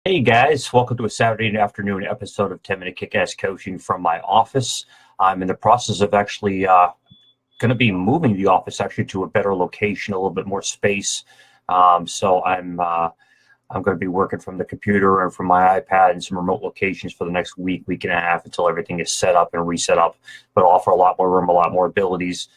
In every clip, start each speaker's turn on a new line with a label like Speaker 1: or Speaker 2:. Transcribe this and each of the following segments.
Speaker 1: Hey guys, welcome to a Saturday afternoon episode of 10 Minute Kick-Ass Coaching from my office. I'm in the process of actually going to be moving the office actually to a better location, a little bit more space. So I'm going to be working from the computer and from my iPad and some remote locations for the next week and a half until everything is set up and reset up. But I'll offer a lot more room, a lot more abilities.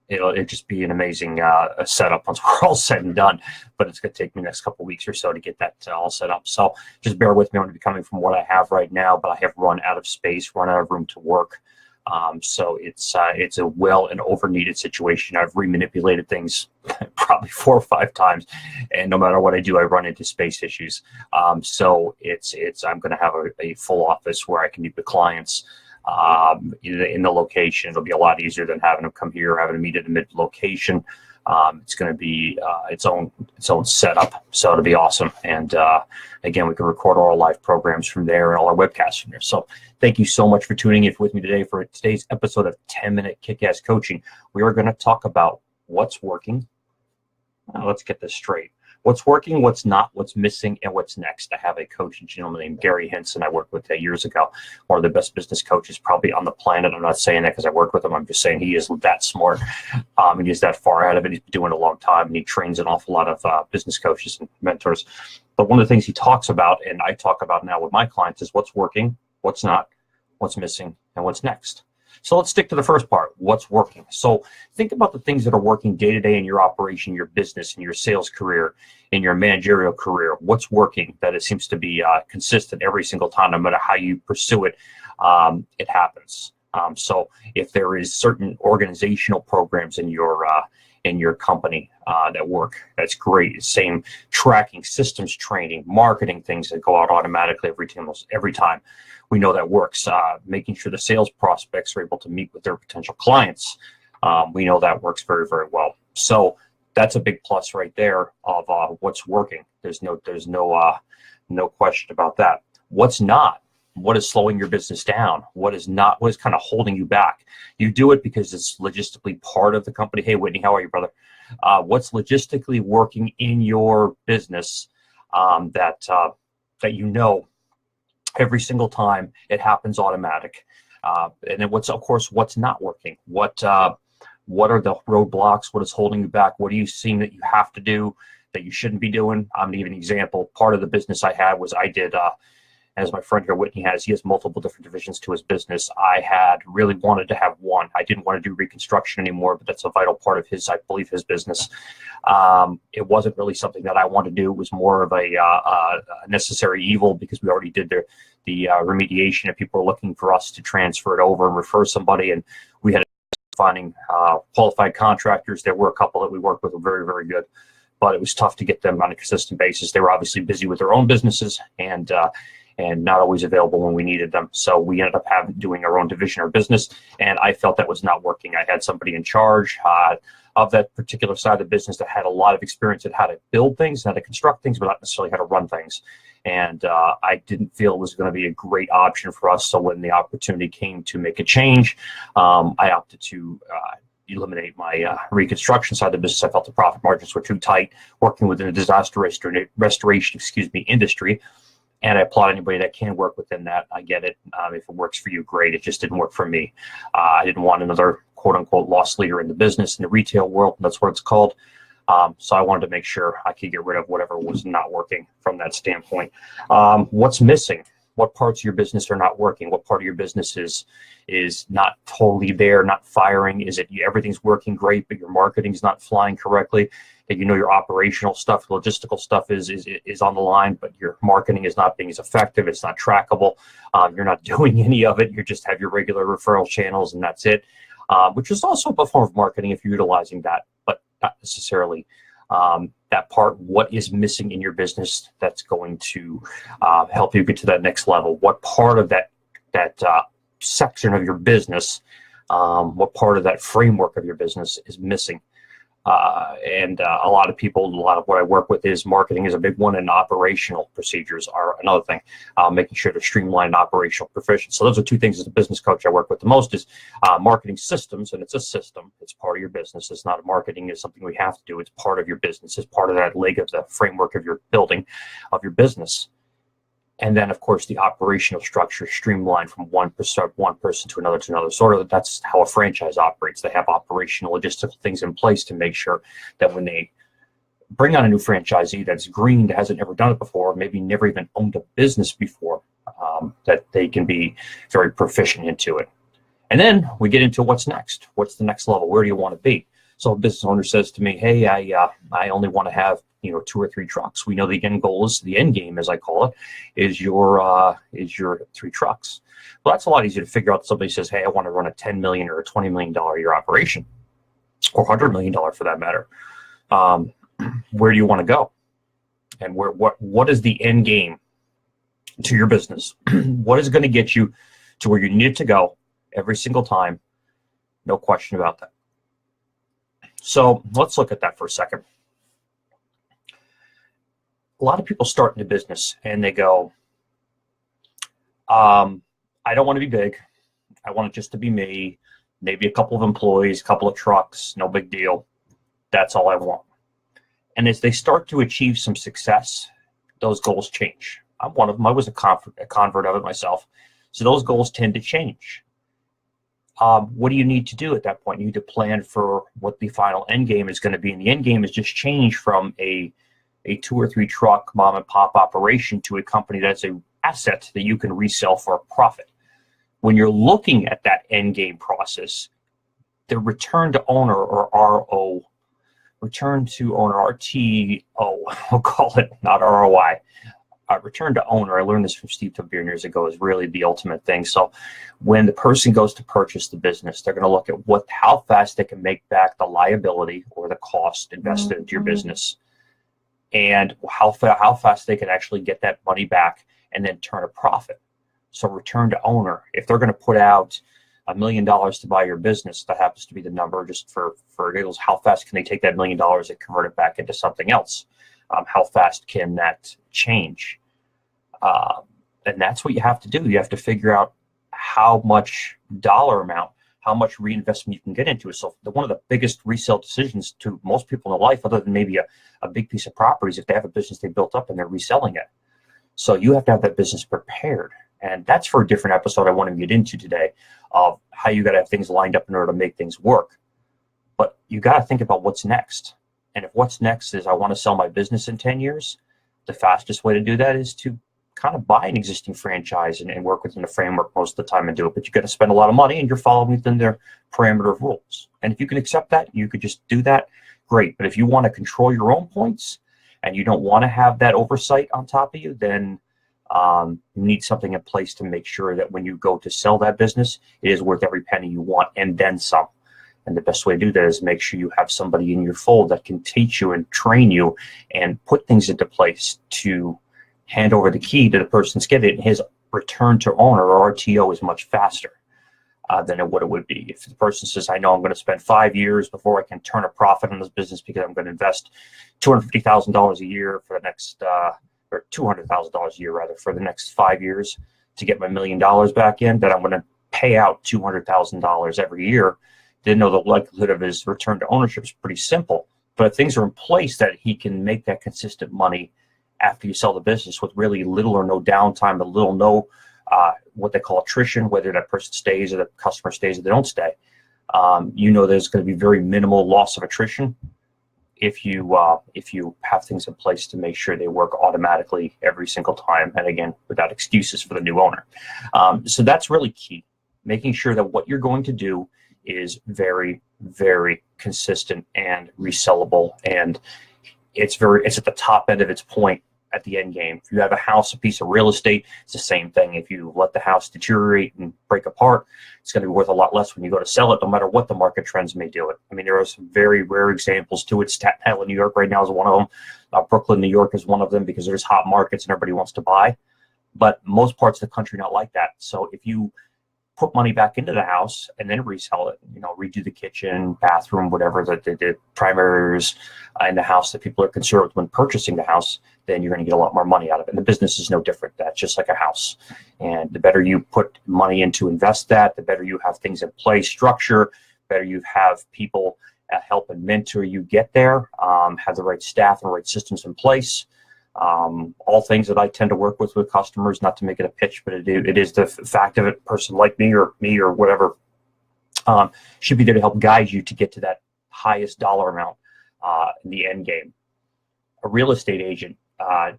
Speaker 1: It'll just be an amazing setup once we're all said and done. But it's going to take me the next couple of weeks or so to get that all set up. So just bear with me. I'm going to be coming from what I have right now, but I have run out of space, run out of room to work. So it's a well and over needed situation. I've remanipulated things probably 4 or 5 times, and no matter what I do, I run into space issues. So I'm going to have a full office where I can meet with clients in the location. It'll be a lot easier than having them come here, having to meet at a mid location. It's going to be its own setup, so it'll be awesome. And again, we can record all our live programs from there and all our webcasts from there. So thank you so much for tuning in with me today for today's episode of 10-Minute Kick-Ass Coaching. We are going to talk about what's working. Let's get this straight. What's working, what's not, what's missing, and what's next. I have a coach, a gentleman named Gary Henson I worked with years ago. One of the best business coaches probably on the planet. I'm not saying that because I worked with him. I'm just saying he is that smart. And he's that far ahead of it. He's been doing it a long time, and he trains an awful lot of business coaches and mentors. But one of the things he talks about, and I talk about now with my clients, is what's working, what's not, what's missing, and what's next. So let's stick to the first part, what's working. So think about the things that are working day to day in your operation, your business, in your sales career, in your managerial career. What's working that it seems to be consistent every single time, no matter how you pursue it, it happens. So if there is certain organizational programs in your company that work, that's great. Same tracking, systems training, marketing things that go out automatically every time. We know that works. Making sure the sales prospects are able to meet with their potential clients. We know that works very, very well. So that's a big plus right there of what's working. There's no question about that. What's not? What is slowing your business down? What is not? What is kind of holding you back? You do it because it's logistically part of the company. Hey, Whitney, how are you, brother? What's logistically working in your business that you know every single time it happens automatic? And then what's not working? What are the roadblocks? What is holding you back? What are you seeing that you have to do that you shouldn't be doing? I'm going to give an example. Part of the business I had was I did, as my friend here, Whitney, he has multiple different divisions to his business. I had really wanted to have one. I didn't want to do reconstruction anymore, but that's a vital part of his business. It wasn't really something that I wanted to do. It was more of a necessary evil because we already did the remediation, and people were looking for us to transfer it over and refer somebody. And we had finding qualified contractors. There were a couple that we worked with who were very, very good, but it was tough to get them on a consistent basis. They were obviously busy with their own businesses and not always available when we needed them. So we ended up doing our own division or business, and I felt that was not working. I had somebody in charge of that particular side of the business that had a lot of experience at how to build things, how to construct things, but not necessarily how to run things. And I didn't feel it was going to be a great option for us. So when the opportunity came to make a change, I opted to eliminate my reconstruction side of the business. I felt the profit margins were too tight working within the disaster restoration industry. And I applaud anybody that can work within that. I get it. If it works for you, great. It just didn't work for me. I didn't want another quote unquote loss leader in the business, in the retail world. That's what it's called. So I wanted to make sure I could get rid of whatever was not working from that standpoint. What's missing? What parts of your business are not working? What part of your business is not totally there, not firing? Is it everything's working great, but your marketing's not flying correctly? That your operational stuff, logistical stuff is on the line, but your marketing is not being as effective. It's not trackable. You're not doing any of it. You just have your regular referral channels, and that's it, which is also a form of marketing if you're utilizing that, but not necessarily that part. What is missing in your business that's going to help you get to that next level? What part of that section of your business, what part of that framework of your business is missing? And a lot of people, a lot of what I work with is marketing is a big one, and operational procedures are another thing, making sure they're streamlined and operational proficient. So those are two things as a business coach I work with the most is marketing systems, and it's a system. It's part of your business. It's not marketing is something we have to do. It's part of your business. It's part of that leg of the framework of your building of your business. And then, of course, the operational structure streamlined from one person to another. Sort of that's how a franchise operates. They have operational logistical things in place to make sure that when they bring on a new franchisee that's green, that hasn't ever done it before, maybe never even owned a business before, that they can be very proficient into it. And then we get into what's next. What's the next level? Where do you want to be? So a business owner says to me, hey, I only want to have 2 or 3 trucks. We know the end goal is the end game, as I call it, is your 3 trucks. Well, that's a lot easier to figure out. Somebody says, hey, I want to run a $10 million or a $20 million a year operation, or $100 million for that matter. Where do you want to go? And what is the end game to your business? What is going to get you to where you need it to go every single time? No question about that. So let's look at that for a second. A lot of people start in a business and they go, I don't want to be big. I want it just to be me, maybe a couple of employees, a couple of trucks, no big deal. That's all I want. And as they start to achieve some success, those goals change. I'm one of them. I was a convert of it myself. So those goals tend to change. What do you need to do at that point? You need to plan for what the final end game is going to be. And the end game is just change from a 2 or 3 truck mom and pop operation to a company that's an asset that you can resell for a profit. When you're looking at that end game process, the return to owner, or RO, return to owner, RTO, I'll call it, not ROI. Return to owner, I learned this from Steve Tobier years ago, is really the ultimate thing. So when the person goes to purchase the business, they're going to look at how fast they can make back the liability or the cost invested into your business, and how fast they can actually get that money back and then turn a profit. So return to owner, if they're going to put out $1 million to buy your business, that happens to be the number just for giggles, how fast can they take that $1 million and convert it back into something else? How fast can that change? And that's what you have to do. You have to figure out how much dollar amount, how much reinvestment you can get into it. So one of the biggest resale decisions to most people in their life, other than maybe a big piece of property, is if they have a business they built up and they're reselling it. So you have to have that business prepared. And that's for a different episode I want to get into today, of how you got to have things lined up in order to make things work. But you got to think about what's next. And if what's next is I want to sell my business in 10 years, the fastest way to do that is to kind of buy an existing franchise and work within the framework most of the time and do it. But you're going to spend a lot of money and you're following within their parameter of rules. And if you can accept that, you could just do that, great. But if you want to control your own points and you don't want to have that oversight on top of you, then you need something in place to make sure that when you go to sell that business, it is worth every penny you want and then some. And the best way to do that is make sure you have somebody in your fold that can teach you and train you and put things into place to hand over the key to the person that's getting it. And his return to owner, or RTO, is much faster than what it would be. If the person says, I know I'm going to spend 5 years before I can turn a profit on this business because I'm going to invest $250,000 a year for the next, or $200,000 a year rather, for the next 5 years to get my $1 million back in, that I'm going to pay out $200,000 every year, then know the likelihood of his return to ownership is pretty simple. But if things are in place that he can make that consistent money after you sell the business with really little or no downtime, but little no what they call attrition, whether that person stays or the customer stays or they don't stay, there's going to be very minimal loss of attrition if you have things in place to make sure they work automatically every single time, and again, without excuses for the new owner. So that's really key, making sure that what you're going to do is very, very consistent and resellable, and it's at the top end of its point at the end game. If you have a house, a piece of real estate, it's the same thing. If you let the house deteriorate and break apart, it's going to be worth a lot less when you go to sell it, no matter what the market trends may do it. I mean, there are some very rare examples to it. Staten Island, New York right now is one of them. Brooklyn, New York is one of them, because there's hot markets and everybody wants to buy. But most parts of the country not like that. So if you put money back into the house and then resell it, redo the kitchen, bathroom, whatever the primaries in the house that people are concerned with when purchasing the house, then you're going to get a lot more money out of it. And the business is no different. That's just like a house. And the better you put money in to invest that, the better you have things in place, structure, better you have people help and mentor you get there, have the right staff and the right systems in place, All things that I tend to work with customers, not to make it a pitch, but it is the fact of it. A person like me or whatever should be there to help guide you to get to that highest dollar amount in the end game. A real estate agent,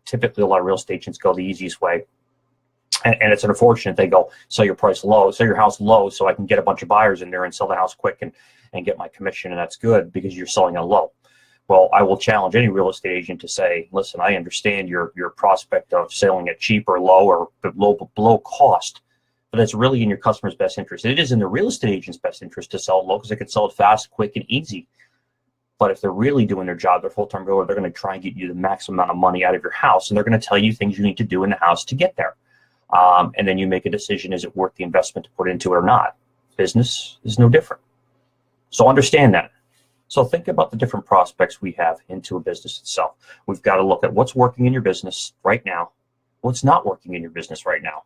Speaker 1: typically a lot of real estate agents go the easiest way. And it's unfortunate. They go, sell your price low, sell your house low so I can get a bunch of buyers in there and sell the house quick and get my commission. And that's good because you're selling it low. Well, I will challenge any real estate agent to say, listen, I understand your prospect of selling it cheap or low or below cost, but it's really in your customer's best interest. It is in the real estate agent's best interest to sell it low because they can sell it fast, quick, and easy. But if they're really doing their job, their full-time goal, they're going to try and get you the maximum amount of money out of your house, and they're going to tell you things you need to do in the house to get there. And then you make a decision, is it worth the investment to put into it or not? Business is no different. So understand that. So think about the different prospects we have into a business itself. We've got to look at what's working in your business right now, what's not working in your business right now,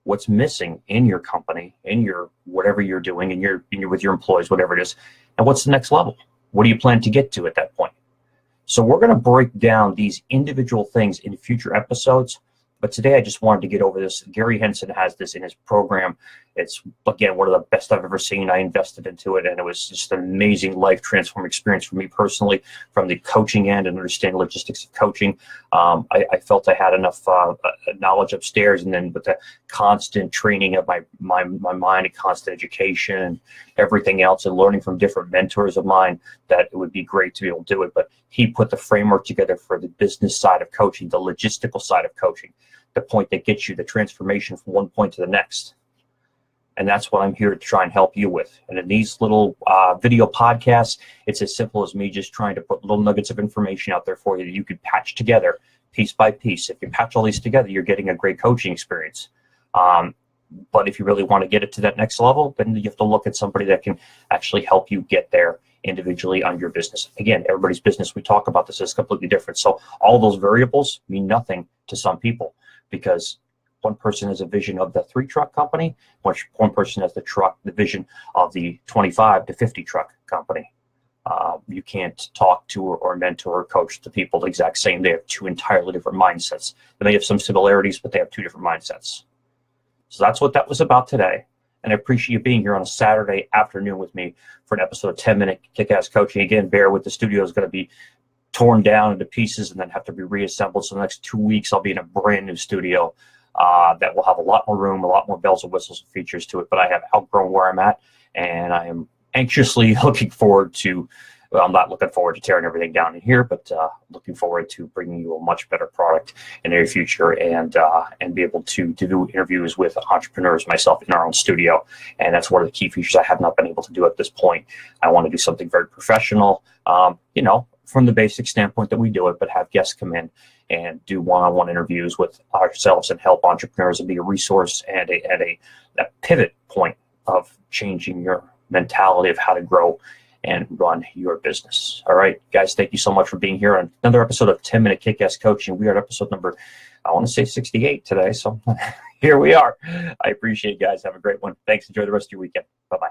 Speaker 1: what's missing in your company, in your whatever you're doing, in your with your employees, whatever it is, and what's the next level? What do you plan to get to at that point? So we're going to break down these individual things in future episodes. But today I just wanted to get over this. Gary Henson has this in his program. It's, again, one of the best I've ever seen. I invested into it, and it was just an amazing life-transforming experience for me personally from the coaching end and understanding logistics of coaching. I felt I had enough knowledge upstairs, and then with the constant training of my mind and constant education and everything else and learning from different mentors of mine, that it would be great to be able to do it. But he put the framework together for the business side of coaching, the logistical side of coaching, the point that gets you the transformation from one point to the next. And that's what I'm here to try and help you with. And in these little video podcasts, it's as simple as me just trying to put little nuggets of information out there for you that you could patch together piece by piece. If you patch all these together, you're getting a great coaching experience. But if you really want to get it to that next level, then you have to look at somebody that can actually help you get there individually on your business. Again, everybody's business, we talk about this, is completely different. So all those variables mean nothing to some people, because one person has a vision of the 3-truck company, one person has the vision of the 25 to 50 truck company. You can't talk to or mentor or coach the people the exact same. They have two entirely different mindsets. They may have some similarities, but they have two different mindsets. So that's what that was about today. And I appreciate you being here on a Saturday afternoon with me for an episode of 10-Minute Kick-Ass Coaching. Again, bear with, the studio is going to be torn down into pieces and then have to be reassembled. So the next 2 weeks, I'll be in a brand new studio that will have a lot more room, a lot more bells and whistles and features to it. But I have outgrown where I'm at, and I am anxiously looking forward to, well, I'm not looking forward to tearing everything down in here, but looking forward to bringing you a much better product in the near future, and be able to do interviews with entrepreneurs myself in our own studio. And that's one of the key features I have not been able to do at this point. I want to do something very professional, from the basic standpoint that we do it, but have guests come in and do one-on-one interviews with ourselves and help entrepreneurs and be a resource and a pivot point of changing your mentality of how to grow and run your business. All right, guys, thank you so much for being here on another episode of 10-Minute Kick-Ass Coaching. We are at episode number, I want to say 68 today, so here we are. I appreciate you guys. Have a great one. Thanks. Enjoy the rest of your weekend. Bye-bye.